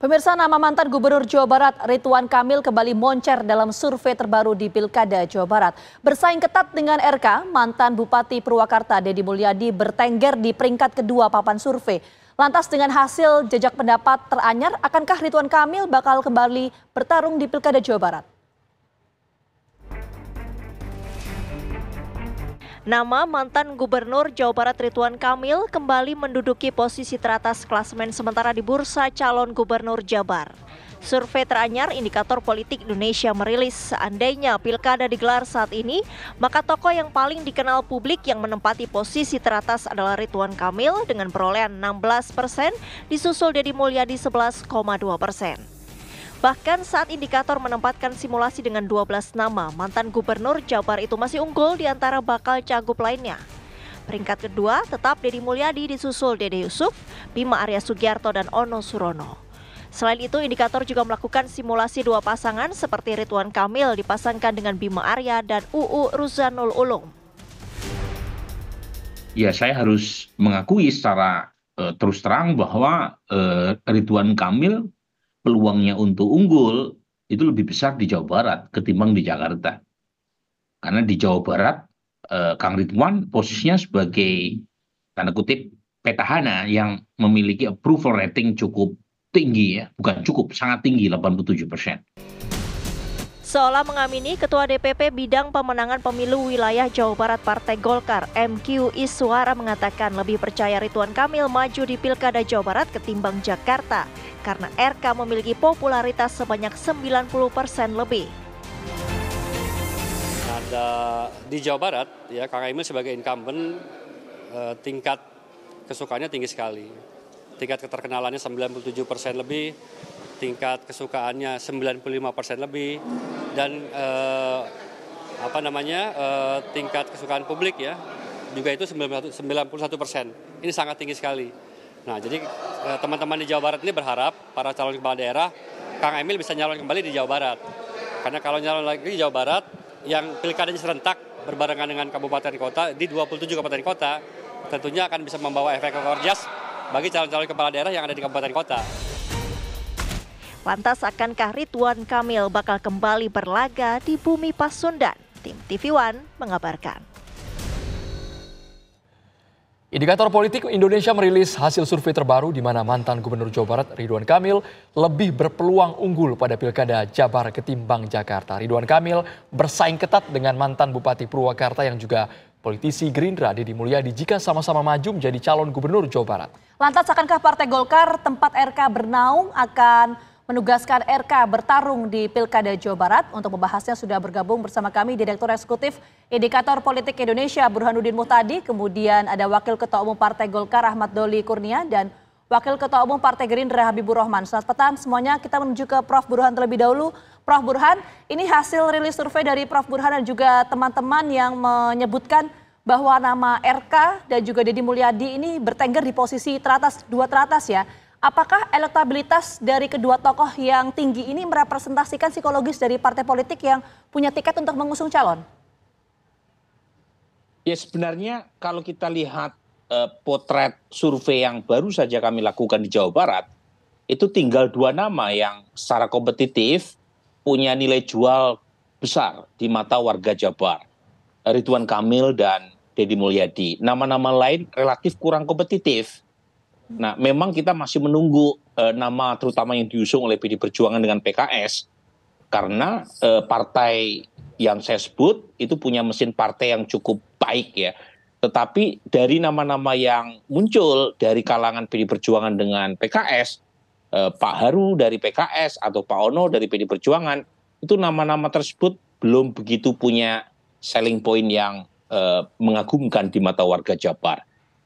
Pemirsa, nama mantan Gubernur Jawa Barat Ridwan Kamil kembali moncer dalam survei terbaru di Pilkada Jawa Barat. Bersaing ketat dengan RK, mantan Bupati Purwakarta Deddy Mulyadi bertengger di peringkat kedua papan survei. Lantas dengan hasil jejak pendapat teranyar, akankah Ridwan Kamil bakal kembali bertarung di Pilkada Jawa Barat? Nama mantan Gubernur Jawa Barat Ridwan Kamil kembali menduduki posisi teratas klasemen sementara di Bursa Calon Gubernur Jabar. Survei teranyar Indikator Politik Indonesia merilis seandainya pilkada digelar saat ini, maka tokoh yang paling dikenal publik yang menempati posisi teratas adalah Ridwan Kamil dengan perolehan 16%, disusul Deddy Mulyadi 11,2%. Bahkan saat indikator menempatkan simulasi dengan 12 nama, mantan Gubernur Jabar itu masih unggul di antara bakal cagup lainnya. Peringkat kedua tetap Deddy Mulyadi disusul Dede Yusuf, Bima Arya Sugiarto, dan Ono Surono. Selain itu, indikator juga melakukan simulasi dua pasangan seperti Ridwan Kamil dipasangkan dengan Bima Arya dan UU Ruzanul Ulum. Ya, saya harus mengakui secara terus terang bahwa Ridwan Kamil peluangnya untuk unggul itu lebih besar di Jawa Barat ketimbang di Jakarta. Karena di Jawa Barat, Kang Ridwan posisinya sebagai, tanda kutip, petahana yang memiliki approval rating cukup tinggi ya. Bukan cukup, sangat tinggi, 87%. Seolah mengamini, Ketua DPP Bidang Pemenangan Pemilu Wilayah Jawa Barat Partai Golkar, MQ Iswara mengatakan lebih percaya Ridwan Kamil maju di Pilkada Jawa Barat ketimbang Jakarta, karena RK memiliki popularitas sebanyak 90% lebih. Di Jawa Barat, ya Kang Emil sebagai incumbent, tingkat kesukaannya tinggi sekali. Tingkat keterkenalannya 97% lebih, tingkat kesukaannya 95% lebih, dan tingkat kesukaan publik ya juga itu 91%. Ini sangat tinggi sekali. Nah, jadi teman-teman di Jawa Barat ini berharap para calon kepala daerah Kang Emil bisa nyalon kembali di Jawa Barat. Karena kalau nyalon lagi di Jawa Barat yang pilkadanya serentak berbarengan dengan kabupaten kota di 27 kabupaten kota, tentunya akan bisa membawa efek ekor jas bagi calon-calon kepala daerah yang ada di kabupaten kota. Lantas akankah Ridwan Kamil bakal kembali berlaga di bumi Pasundan? Tim TV One mengabarkan. Indikator Politik Indonesia merilis hasil survei terbaru di mana mantan Gubernur Jawa Barat Ridwan Kamil lebih berpeluang unggul pada Pilkada Jabar ketimbang Jakarta. Ridwan Kamil bersaing ketat dengan mantan Bupati Purwakarta yang juga politisi Gerindra Deddy Mulyadi jika sama-sama maju menjadi calon Gubernur Jawa Barat. Lantas akankah Partai Golkar tempat RK bernaung akan menugaskan RK bertarung di Pilkada Jawa Barat? Untuk membahasnya sudah bergabung bersama kami Direktur Eksekutif Indikator Politik Indonesia Burhanuddin Muhtadi, kemudian ada Wakil Ketua Umum Partai Golkar Ahmad Doli Kurnia, dan Wakil Ketua Umum Partai Gerindra Habibur Rahman. Selamat petang semuanya, kita menuju ke Prof. Burhan terlebih dahulu. Prof. Burhan, ini hasil rilis survei dari Prof. Burhan dan juga teman-teman yang menyebutkan bahwa nama RK dan juga Deddy Mulyadi ini bertengger di posisi teratas, dua teratas ya. Apakah elektabilitas dari kedua tokoh yang tinggi ini merepresentasikan psikologis dari partai politik yang punya tiket untuk mengusung calon? Ya, sebenarnya kalau kita lihat potret survei yang baru saja kami lakukan di Jawa Barat, itu tinggal dua nama yang secara kompetitif punya nilai jual besar di mata warga Jabar, Ridwan Kamil dan Deddy Mulyadi. Nama-nama lain relatif kurang kompetitif. Nah, memang kita masih menunggu nama terutama yang diusung oleh PD Perjuangan dengan PKS, karena partai yang saya sebut itu punya mesin partai yang cukup baik ya. Tetapi dari nama-nama yang muncul dari kalangan PD Perjuangan dengan PKS, Pak Haru dari PKS atau Pak Ono dari PD Perjuangan, itu nama-nama tersebut belum begitu punya selling point yang mengagumkan di mata warga Jabar.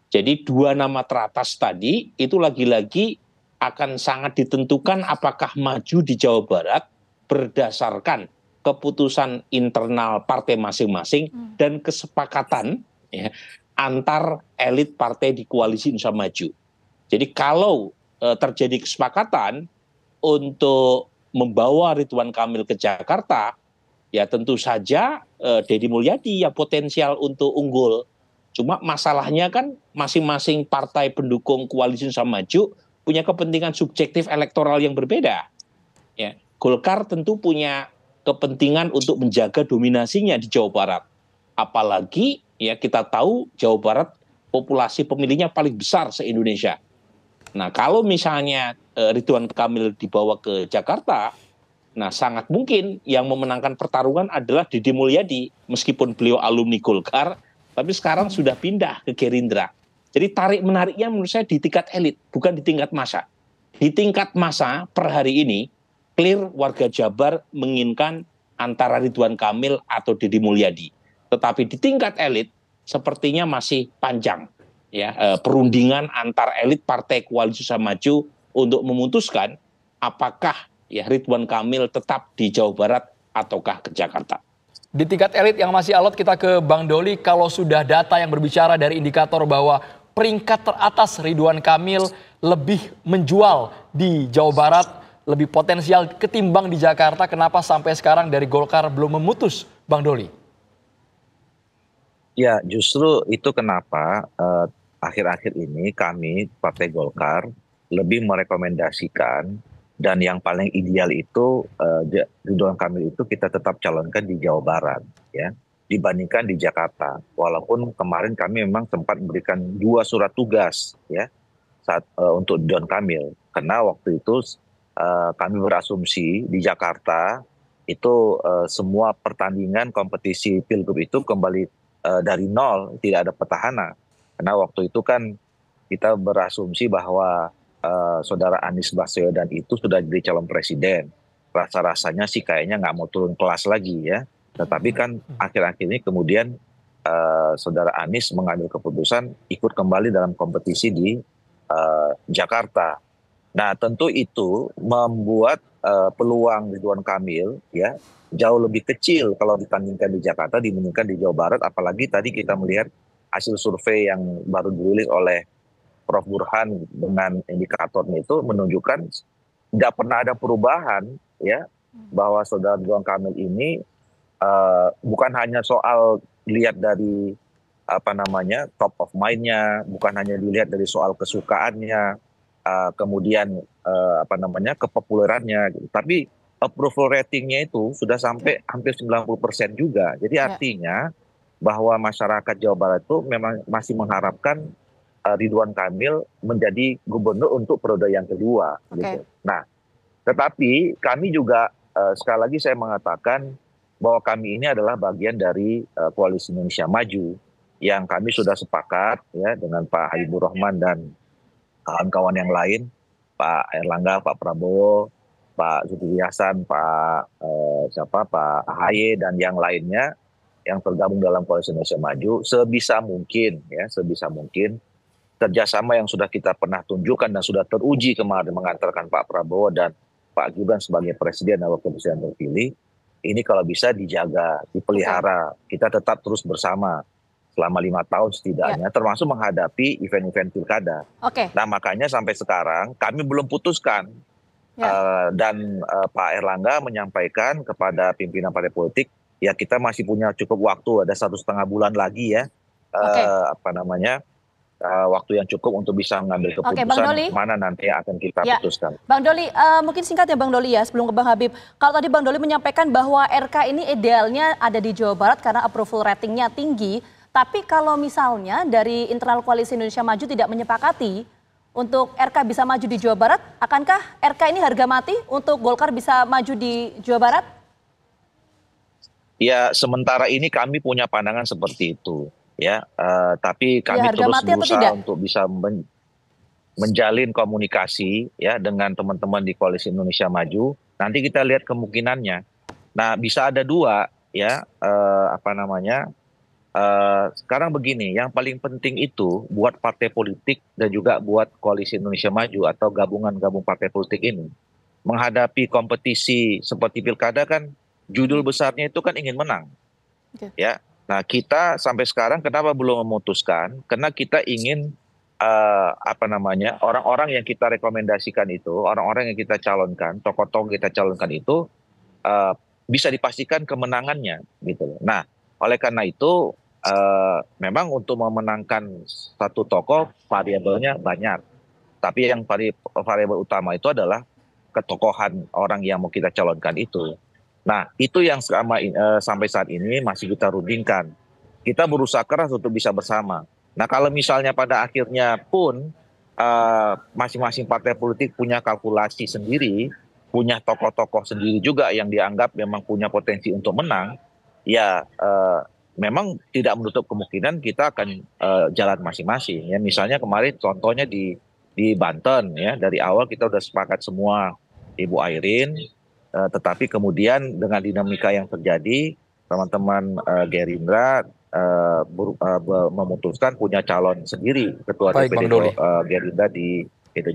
Jadi dua nama teratas tadi itu lagi-lagi akan sangat ditentukan apakah maju di Jawa Barat berdasarkan keputusan internal partai masing-masing dan kesepakatan ya, antar elit partai di koalisi Indonesia Maju. Jadi kalau terjadi kesepakatan untuk membawa Ridwan Kamil ke Jakarta, ya tentu saja Deddy Mulyadi yang potensial untuk unggul. Cuma masalahnya kan masing-masing partai pendukung koalisi Indonesia Maju punya kepentingan subjektif elektoral yang berbeda. Ya, Golkar tentu punya kepentingan untuk menjaga dominasinya di Jawa Barat. Apalagi ya kita tahu Jawa Barat populasi pemilihnya paling besar se-Indonesia. Nah, kalau misalnya Ridwan Kamil dibawa ke Jakarta, nah sangat mungkin yang memenangkan pertarungan adalah Deddy Mulyadi, meskipun beliau alumni Golkar, tapi sekarang sudah pindah ke Gerindra. Jadi tarik-menariknya menurut saya di tingkat elit, bukan di tingkat massa. Di tingkat massa per hari ini, clear warga Jabar menginginkan antara Ridwan Kamil atau Deddy Mulyadi. Tetapi di tingkat elit, sepertinya masih panjang. Ya, perundingan antar elit Partai Koalisi Indonesia Maju untuk memutuskan apakah ya Ridwan Kamil tetap di Jawa Barat ataukah ke Jakarta. Di tingkat elit yang masih alot, kita ke Bang Doli. Kalau sudah data yang berbicara dari indikator bahwa peringkat teratas Ridwan Kamil lebih menjual di Jawa Barat, lebih potensial ketimbang di Jakarta, kenapa sampai sekarang dari Golkar belum memutus, Bang Doli? Ya, justru itu kenapa akhir-akhir ini kami Partai Golkar lebih merekomendasikan, dan yang paling ideal itu Ridwan Kamil itu kita tetap calonkan di Jawa Barat, ya, dibandingkan di Jakarta. Walaupun kemarin kami memang sempat memberikan 2 surat tugas, ya, untuk Ridwan Kamil, karena waktu itu kami berasumsi di Jakarta itu semua pertandingan kompetisi pilgub itu kembali dari nol, tidak ada petahana. Karena waktu itu kan kita berasumsi bahwa saudara Anies Baswedan itu sudah jadi calon presiden. Rasa-rasanya sih kayaknya nggak mau turun kelas lagi, ya. Tetapi kan akhir-akhir ini kemudian saudara Anies mengambil keputusan ikut kembali dalam kompetisi di Jakarta. Nah, tentu itu membuat peluang Ridwan Kamil, ya, jauh lebih kecil kalau ditandingkan di Jakarta dibandingkan di Jawa Barat. Apalagi tadi kita melihat hasil survei yang baru dirilis oleh Prof. Burhan dengan indikatornya itu menunjukkan tidak pernah ada perubahan, ya, bahwa saudara Ridwan Kamil ini bukan hanya soal dilihat dari top of mind-nya, bukan hanya dilihat dari soal kesukaannya, kemudian kepopulerannya, tapi approval ratingnya itu sudah sampai hampir 90% juga. Jadi artinya bahwa masyarakat Jawa Barat itu memang masih mengharapkan Ridwan Kamil menjadi gubernur untuk periode yang kedua. Gitu. Nah, tetapi kami juga sekali lagi saya mengatakan bahwa kami ini adalah bagian dari Koalisi Indonesia Maju yang kami sudah sepakat, ya, dengan Pak Habibur Rahman dan kawan-kawan yang lain, Pak Erlangga, Pak Prabowo, Pak Zulkifli Hasan, Pak AHY dan yang lainnya yang tergabung dalam Koalisi Indonesia Maju, sebisa mungkin kerjasama yang sudah kita pernah tunjukkan dan sudah teruji kemarin mengantarkan Pak Prabowo dan Pak Gibran sebagai presiden dan wakil presiden terpilih, ini kalau bisa dijaga, dipelihara, kita tetap terus bersama selama 5 tahun setidaknya, termasuk menghadapi event-event pilkada. Nah, makanya sampai sekarang kami belum putuskan. Dan Pak Erlangga menyampaikan kepada pimpinan partai politik, ya kita masih punya cukup waktu, ada 1,5 bulan lagi, ya, waktu yang cukup untuk bisa mengambil keputusan mana nanti yang akan kita putuskan. Bang Doli, mungkin singkat ya Bang Doli, ya, sebelum ke Bang Habib. Kalau tadi Bang Doli menyampaikan bahwa RK ini idealnya ada di Jawa Barat karena approval ratingnya tinggi, tapi kalau misalnya dari internal Koalisi Indonesia Maju tidak menyepakati untuk RK bisa maju di Jawa Barat, akankah RK ini harga mati untuk Golkar bisa maju di Jawa Barat? Ya, sementara ini kami punya pandangan seperti itu, ya. Tapi kami terus berusaha untuk bisa menjalin komunikasi, ya, dengan teman-teman di Koalisi Indonesia Maju. Nanti kita lihat kemungkinannya. Nah, bisa ada 2, ya, sekarang begini, yang paling penting itu buat partai politik dan juga buat Koalisi Indonesia Maju atau gabung partai politik ini menghadapi kompetisi seperti pilkada kan judul besarnya itu kan ingin menang, ya. Nah, kita sampai sekarang kenapa belum memutuskan? Karena kita ingin orang-orang yang kita rekomendasikan itu, orang-orang yang kita calonkan, tokoh-tokoh kita calonkan itu bisa dipastikan kemenangannya, gitu. Nah, oleh karena itu memang untuk memenangkan satu tokoh variabelnya banyak. Tapi yang variabel utama itu adalah ketokohan orang yang mau kita calonkan itu. Nah, itu yang sampai saat ini masih kita rundingkan. Kita berusaha keras untuk bisa bersama. Nah, kalau misalnya pada akhirnya pun masing-masing partai politik punya kalkulasi sendiri, punya tokoh-tokoh sendiri juga yang dianggap memang punya potensi untuk menang, ya memang tidak menutup kemungkinan kita akan jalan masing-masing. Ya, misalnya kemarin contohnya di Banten, ya dari awal kita udah sepakat semua Ibu Airin, tetapi kemudian dengan dinamika yang terjadi, teman-teman Gerindra memutuskan punya calon sendiri ketua DPD Gerindra di itu.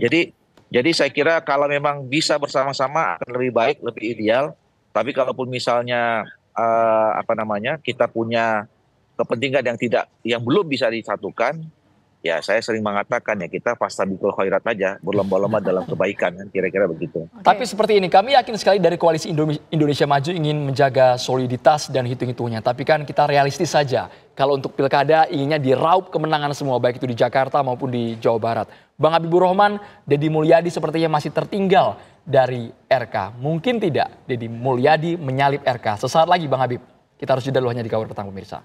Jadi saya kira kalau memang bisa bersama-sama akan lebih baik, lebih ideal. Tapi kalaupun misalnya kita punya kepentingan yang belum bisa disatukan, ya saya sering mengatakan ya kita fastabiqul khairat aja, berlomba-lomba dalam kebaikan, kan kira-kira begitu. Tapi seperti ini, kami yakin sekali dari koalisi Indonesia Maju ingin menjaga soliditas dan hitung-hitungnya. Tapi kan kita realistis saja. Kalau untuk pilkada inginnya diraup kemenangan semua, baik itu di Jakarta maupun di Jawa Barat. Bang Habibur Rahman, Deddy Mulyadi sepertinya masih tertinggal dari RK. Mungkin tidak Deddy Mulyadi menyalip RK. Sesaat lagi Bang Habib. Kita harus jeda dulu hanya di Kabar Petang pemirsa.